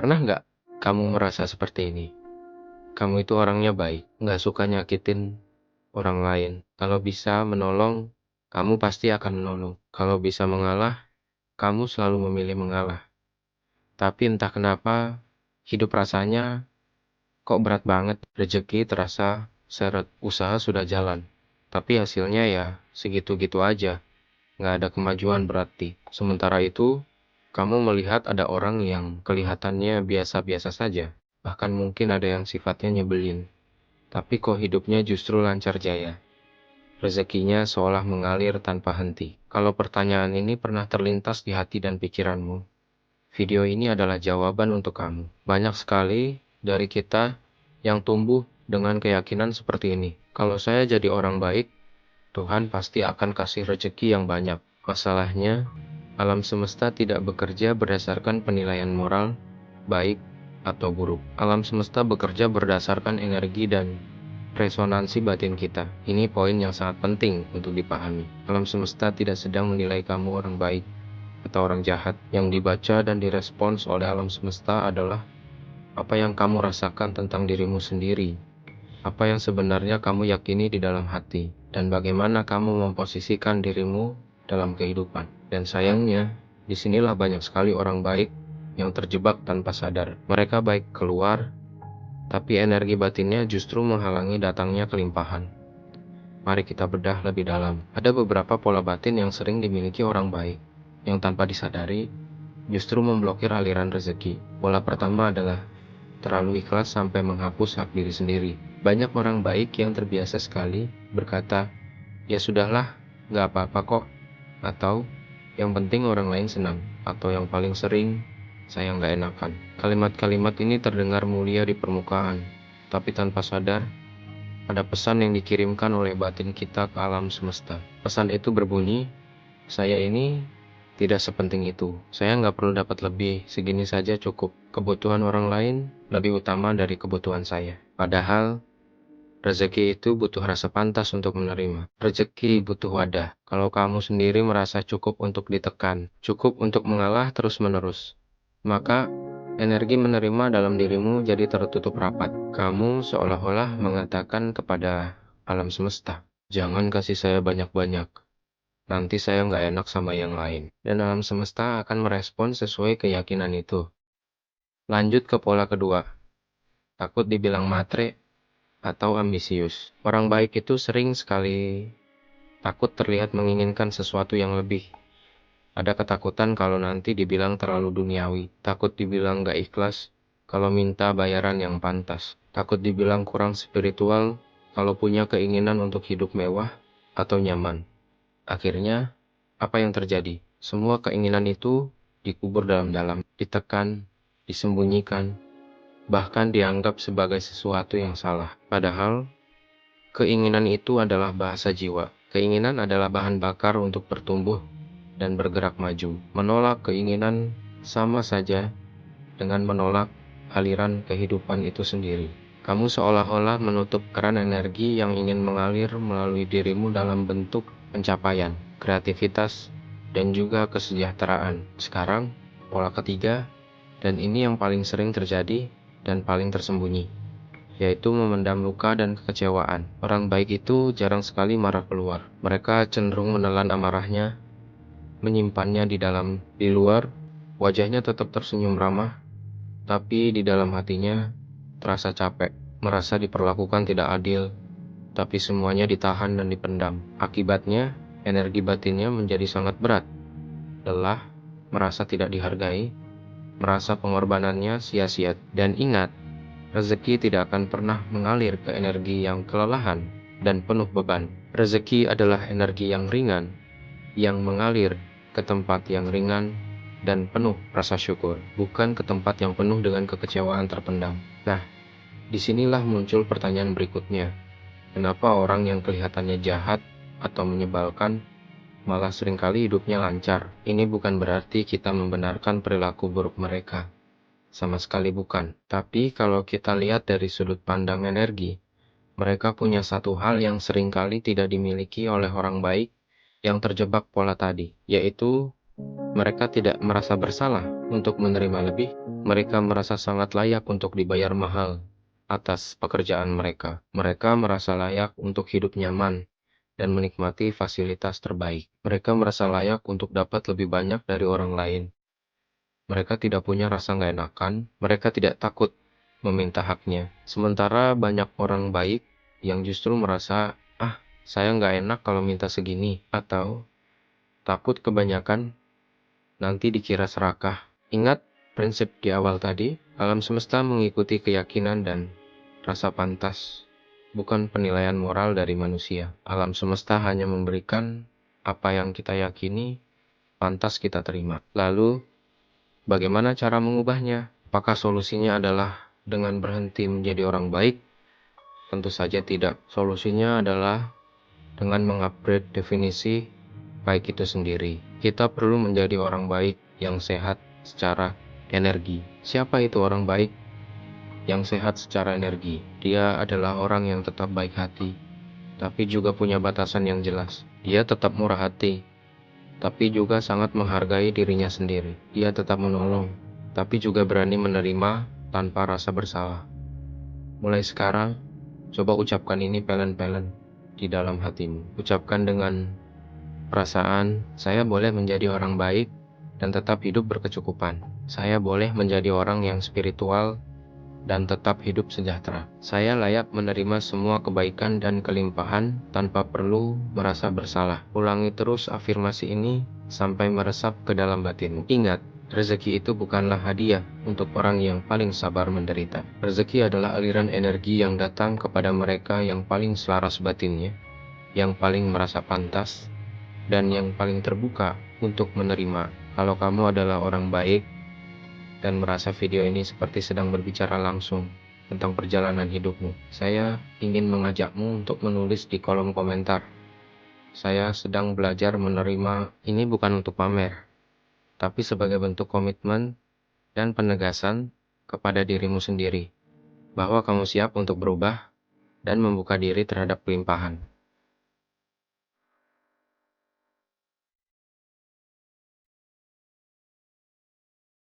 Pernah nggak kamu merasa seperti ini? Kamu itu orangnya baik, nggak suka nyakitin orang lain. Kalau bisa menolong, kamu pasti akan menolong. Kalau bisa mengalah, kamu selalu memilih mengalah. Tapi entah kenapa, hidup rasanya kok berat banget. Rezeki terasa seret, usaha sudah jalan. Tapi hasilnya ya segitu-gitu aja, nggak ada kemajuan berarti. Sementara itu, kamu melihat ada orang yang kelihatannya biasa-biasa saja. Bahkan mungkin ada yang sifatnya nyebelin. Tapi kok hidupnya justru lancar jaya. Rezekinya seolah mengalir tanpa henti. Kalau pertanyaan ini pernah terlintas di hati dan pikiranmu, video ini adalah jawaban untuk kamu. Banyak sekali dari kita yang tumbuh dengan keyakinan seperti ini. Kalau saya jadi orang baik, Tuhan pasti akan kasih rezeki yang banyak. Masalahnya, alam semesta tidak bekerja berdasarkan penilaian moral, baik atau buruk. Alam semesta bekerja berdasarkan energi dan resonansi batin kita. Ini poin yang sangat penting untuk dipahami. Alam semesta tidak sedang menilai kamu orang baik atau orang jahat. Yang dibaca dan direspons oleh alam semesta adalah apa yang kamu rasakan tentang dirimu sendiri, apa yang sebenarnya kamu yakini di dalam hati, dan bagaimana kamu memposisikan dirimu dalam kehidupan. Dan sayangnya, disinilah banyak sekali orang baik yang terjebak tanpa sadar. Mereka baik keluar, tapi energi batinnya justru menghalangi datangnya kelimpahan. Mari kita bedah lebih dalam. Ada beberapa pola batin yang sering dimiliki orang baik, yang tanpa disadari, justru memblokir aliran rezeki. Pola pertama adalah terlalu ikhlas sampai menghapus hak diri sendiri. Banyak orang baik yang terbiasa sekali berkata, ya sudahlah, nggak apa-apa kok. Atau, yang penting orang lain senang. Atau yang paling sering, saya nggak enakan. Kalimat-kalimat ini terdengar mulia di permukaan, tapi tanpa sadar, ada pesan yang dikirimkan oleh batin kita ke alam semesta. Pesan itu berbunyi, saya ini tidak sepenting itu. Saya nggak perlu dapat lebih, segini saja cukup. Kebutuhan orang lain lebih utama dari kebutuhan saya. Padahal, rezeki itu butuh rasa pantas untuk menerima. Rezeki butuh wadah. Kalau kamu sendiri merasa cukup untuk ditekan, cukup untuk mengalah terus-menerus, maka energi menerima dalam dirimu jadi tertutup rapat. Kamu seolah-olah mengatakan kepada alam semesta, jangan kasih saya banyak-banyak. Nanti saya nggak enak sama yang lain. Dan alam semesta akan merespon sesuai keyakinan itu. Lanjut ke pola kedua. Takut dibilang matre atau ambisius. Orang baik itu sering sekali takut terlihat menginginkan sesuatu yang lebih. Ada ketakutan kalau nanti dibilang terlalu duniawi. Takut dibilang nggak ikhlas kalau minta bayaran yang pantas. Takut dibilang kurang spiritual kalau punya keinginan untuk hidup mewah atau nyaman. Akhirnya, apa yang terjadi? Semua keinginan itu dikubur dalam-dalam, ditekan, disembunyikan, bahkan dianggap sebagai sesuatu yang salah. Padahal, keinginan itu adalah bahasa jiwa. Keinginan adalah bahan bakar untuk bertumbuh dan bergerak maju. Menolak keinginan sama saja dengan menolak aliran kehidupan itu sendiri. Kamu seolah-olah menutup keran energi yang ingin mengalir melalui dirimu dalam bentuk pencapaian, kreativitas, dan juga kesejahteraan. Sekarang, pola ketiga, dan ini yang paling sering terjadi dan paling tersembunyi, yaitu memendam luka dan kekecewaan. Orang baik itu jarang sekali marah keluar. Mereka cenderung menelan amarahnya, menyimpannya di luar, wajahnya tetap tersenyum ramah, tapi di dalam hatinya terasa capek, merasa diperlakukan tidak adil, tapi semuanya ditahan dan dipendam. Akibatnya, energi batinnya menjadi sangat berat, lelah, merasa tidak dihargai, merasa pengorbanannya sia-sia. Dan ingat, rezeki tidak akan pernah mengalir ke energi yang kelelahan dan penuh beban. Rezeki adalah energi yang ringan, yang mengalir ke tempat yang ringan dan penuh rasa syukur, bukan ke tempat yang penuh dengan kekecewaan terpendam. Nah, disinilah muncul pertanyaan berikutnya. Kenapa orang yang kelihatannya jahat atau menyebalkan malah seringkali hidupnya lancar? Ini bukan berarti kita membenarkan perilaku buruk mereka. Sama sekali bukan. Tapi kalau kita lihat dari sudut pandang energi, mereka punya satu hal yang seringkali tidak dimiliki oleh orang baik yang terjebak pola tadi, yaitu Mereka tidak merasa bersalah untuk menerima lebih. Mereka merasa sangat layak untuk dibayar mahal atas pekerjaan mereka. Mereka merasa layak untuk hidup nyaman dan menikmati fasilitas terbaik. Mereka merasa layak untuk dapat lebih banyak dari orang lain. Mereka tidak punya rasa nggak enakan. Mereka tidak takut meminta haknya. Sementara banyak orang baik yang justru merasa, saya nggak enak kalau minta segini, atau takut kebanyakan nanti dikira serakah. Ingat prinsip di awal tadi, alam semesta mengikuti keyakinan dan rasa pantas, bukan penilaian moral dari manusia. Alam semesta hanya memberikan apa yang kita yakini pantas kita terima. Lalu, bagaimana cara mengubahnya? Apakah solusinya adalah dengan berhenti menjadi orang baik? Tentu saja tidak. Solusinya adalah dengan mengupgrade definisi baik itu sendiri. Kita perlu menjadi orang baik yang sehat secara energi. Siapa itu orang baik yang sehat secara energi? Dia adalah orang yang tetap baik hati, tapi juga punya batasan yang jelas. Dia tetap murah hati, tapi juga sangat menghargai dirinya sendiri. Dia tetap menolong, tapi juga berani menerima tanpa rasa bersalah. Mulai sekarang, coba ucapkan ini pelan-pelan di dalam hatimu. Ucapkan dengan perasaan, saya boleh menjadi orang baik dan tetap hidup berkecukupan. Saya boleh menjadi orang yang spiritual dan tetap hidup sejahtera. Saya layak menerima semua kebaikan dan kelimpahan tanpa perlu merasa bersalah. Ulangi terus afirmasi ini sampai meresap ke dalam batinmu. Ingat, rezeki itu bukanlah hadiah untuk orang yang paling sabar menderita. Rezeki adalah aliran energi yang datang kepada mereka yang paling selaras batinnya, yang paling merasa pantas, dan yang paling terbuka untuk menerima. Kalau kamu adalah orang baik dan merasa video ini seperti sedang berbicara langsung tentang perjalanan hidupmu, saya ingin mengajakmu untuk menulis di kolom komentar. Saya sedang belajar menerima. Ini bukan untuk pamer, tapi sebagai bentuk komitmen dan penegasan kepada dirimu sendiri bahwa kamu siap untuk berubah dan membuka diri terhadap kelimpahan.